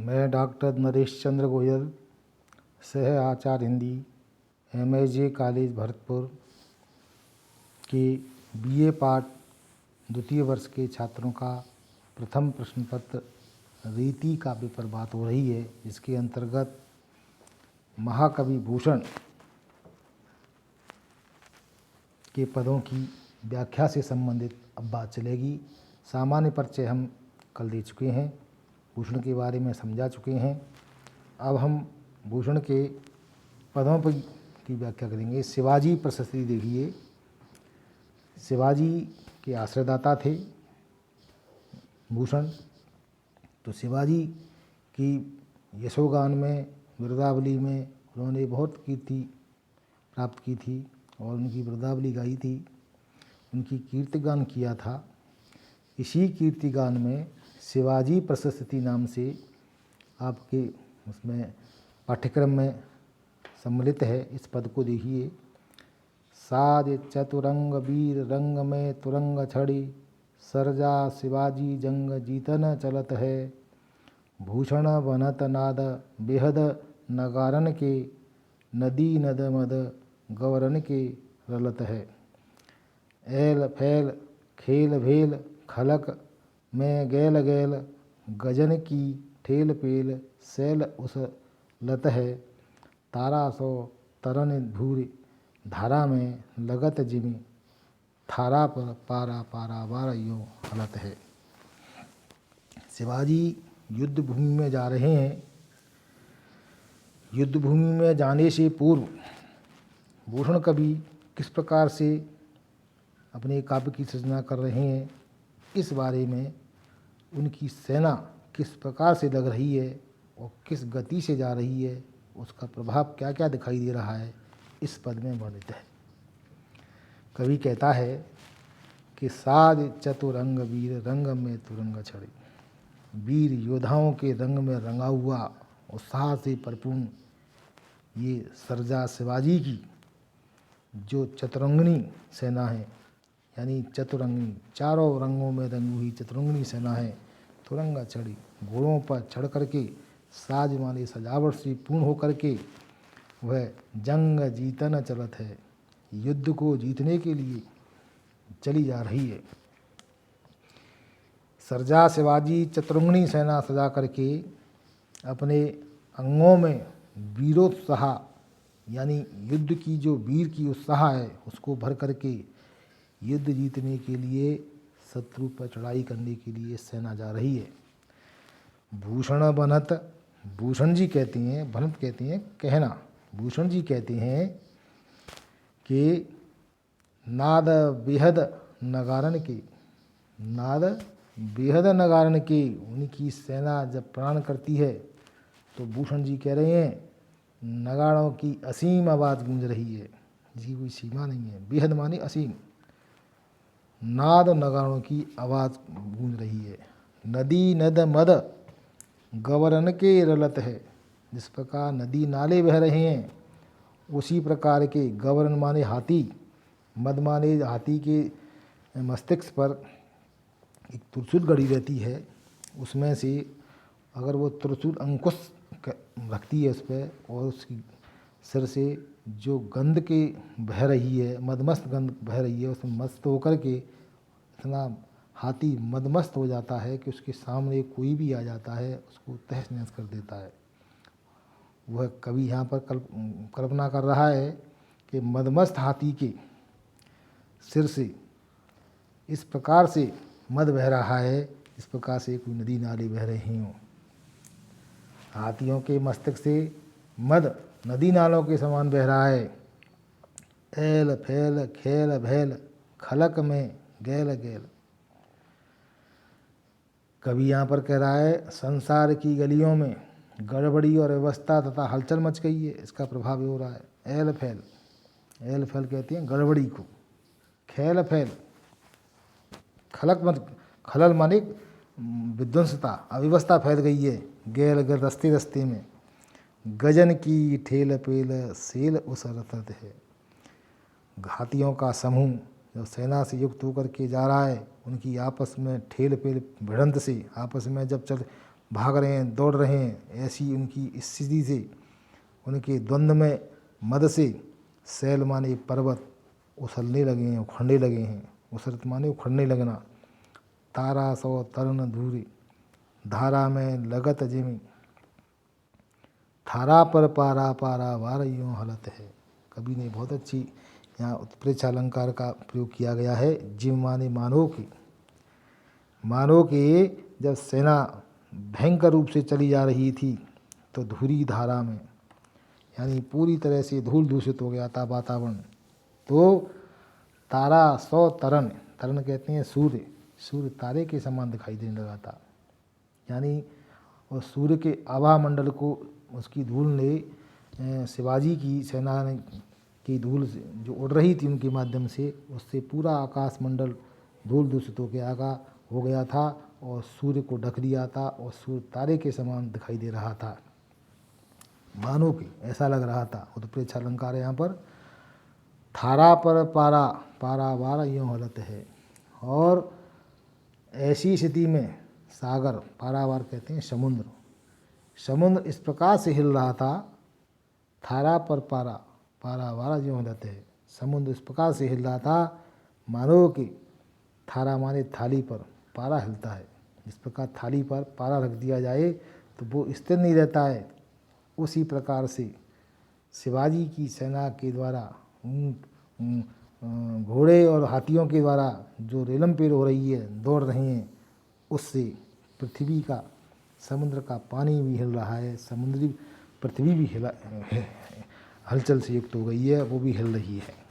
मैं डॉक्टर नरेश चंद्र गोयल, सह आचार्य Hindi, MAJ college Bharatpur के BA पाठ द्वितीय वर्ष के छात्रों का प्रथम प्रश्न पत्र रीति काव्य पर बात हो रही है। इसके अंतर्गत महाकवि भूषण के पदों की व्याख्या से संबंधित अब बात चलेगी। सामान्य परिचय हम कल दे चुके हैं, भूषण के बारे में समझा चुके हैं। अब हम भूषण के पदों पर की व्याख्या करेंगे। शिवाजी प्रशस्ति देखिए, शिवाजी के आश्रयदाता थे भूषण। तो शिवाजी की यशोगान में, बिरदावली में उन्होंने बहुत कीर्ति प्राप्त की थी और उनकी बिरदावली गाई थी, उनकी कीर्तिगान किया था। इसी कीर्तिगान में शिवाजी प्रशस्ति नाम से आपके उसमें पाठ्यक्रम में सम्मिलित है। इस पद को देखिए। साज चतुरंग वीर रंग में तुरंग छड़ी, सरजा शिवाजी जंग जीतन चलत है। भूषण बनत नाद बेहद नगारन के, नदी नद मद गवरन के रलत है। ऐल फैल खेल भेल खलक में गैल गैल, गजन की ठेल पेल सैल उस लत है। तारा सो तरन धूर धारा में, लगत जिमी थारा पर पारा पारा वार यो हलत है। शिवाजी युद्ध भूमि में जा रहे हैं। युद्ध भूमि में जाने से पूर्व भूषण कवि किस प्रकार से अपने काव्य की सृजना कर रहे हैं, इस बारे में उनकी सेना किस प्रकार से लग रही है और किस गति से जा रही है, उसका प्रभाव क्या क्या दिखाई दे रहा है, इस पद में वर्णित है। कवि कहता है कि साज चतुरंग वीर रंग में तुरंग छड़ी। वीर योद्धाओं के रंग में रंगा हुआ उत्साह से परिपूर्ण ये सरजा शिवाजी की जो चतुरंगिनी सेना है, यानी चतुरंगिनी चारों रंगों में रंगी हुई चतुरंगिनी सेना है। तुरंग चढ़ी, घोड़ों पर चढ़ करके, साज माने सजावट से पूर्ण होकर के वह जंग जीतन चलत है, युद्ध को जीतने के लिए चली जा रही है। सरजा शिवाजी चतुरंगिनी सेना सजा करके अपने अंगों में वीरोत्साह यानी युद्ध की जो वीर की उत्साह है उसको भर करके युद्ध जीतने के लिए, शत्रु पर चढ़ाई करने के लिए सेना जा रही है। भूषण बनत, भूषण जी कहते हैं, बनत कहते हैं कहना, भूषण जी कहते हैं कि नाद बेहद नगारन के, नाद बेहद नगारन के, उनकी सेना जब प्राण करती है तो भूषण जी कह रहे हैं नगाड़ों की असीम आवाज़ गूंज रही है, जिसकी कोई सीमा नहीं है। बेहद माने असीम, नाद नगाड़ों की आवाज़ गूंज रही है। नदी नद मद गवरन के रलत है। जिस प्रकार नदी नाले बह रहे हैं उसी प्रकार के गवरन माने हाथी, मद माने हाथी के मस्तिष्क पर एक त्रिशूल गड़ी रहती है, उसमें से अगर वो त्रिशूल अंकुश रखती है उस पर और उसकी सिर से जो गंध के बह रही है, मदमस्त गंध बह रही है, उसमें मस्त होकर के इतना हाथी मदमस्त हो जाता है कि उसके सामने कोई भी आ जाता है उसको तहस नहस कर देता है। वह कवि यहाँ पर कल्पना कर रहा है कि मदमस्त हाथी के सिर से इस प्रकार से मद बह रहा है, इस प्रकार से कोई नदी नाले बह रहे हों। हाथियों के मस्तिष्क से मद नदी नालों के समान बह रहा है। ऐल फैल खेल भैल खलक में गैल गैल। कवि यहाँ पर कह रहा है संसार की गलियों में गड़बड़ी और व्यवस्था तथा हलचल मच गई है, इसका प्रभाव ये हो रहा है। ऐल फैल, ऐल फैल कहते हैं गड़बड़ी को, खेल फैल, खलक मत, खलल माने विध्वंसता, अव्यवस्था फैल गई है गैल गैल रस्ते रस्ते में। गजन की ठेल पेल सेल उसरत है। घातियों का समूह जो सेना से युक्त होकर के जा रहा है, उनकी आपस में ठेल पेल भिड़ंत से आपस में जब भाग रहे हैं, दौड़ रहे हैं, ऐसी उनकी स्थिति से, उनके द्वंद्व में मद से शैल माने पर्वत उछलने लगे हैं, उखड़ने लगे हैं। उसरत माने उखड़ने लगना। तारा सौ तरन धूरे धारा में लगत जिमी, थारा पर पारा पारा वार यूँ हालत है। कवि ने बहुत अच्छी यहाँ उत्प्रेक्ष अलंकार का प्रयोग किया गया है। जिम माने मानो कि जब सेना भयंकर रूप से चली जा रही थी तो धूरी धारा में, यानी पूरी तरह से धूल दूषित हो गया था वातावरण। तो तारा सौ तरन, तरन कहते हैं सूर्य, सूर्य तारे के समान दिखाई देने लगा था। यानी और सूर्य के आभा मंडल को उसकी धूल ने, शिवाजी की सेना की धूल जो उड़ रही थी उनके माध्यम से, उससे पूरा आकाश मंडल धूल दूषित हो गया था और सूर्य को ढक लिया था और सूर्य तारे के समान दिखाई दे रहा था, मानो कि ऐसा लग रहा था। उत्प्रेक्ष अलंकार है यहाँ पर। थारा पर पारा पारा वार यूँ हालत है। और ऐसी स्थिति में सागर, पारावार कहते हैं समुद्र, समुद्र इस प्रकार से हिल रहा था। थारा पर पारा पारा वारा यूँ हालत है। समुद्र इस प्रकार से हिल रहा था मानो कि थारा माने थाली पर पारा हिलता है। जिस प्रकार थाली पर पारा रख दिया जाए तो वो स्थिर नहीं रहता है, उसी प्रकार से शिवाजी की सेना के द्वारा घोड़े और हाथियों के द्वारा जो रेलम-पेल हो रही है, दौड़ रहे हैं, उससे पृथ्वी का, समुद्र का पानी भी हिल रहा है, समुद्री पृथ्वी भी हलचल से युक्त हो गई है, वो भी हिल रही है।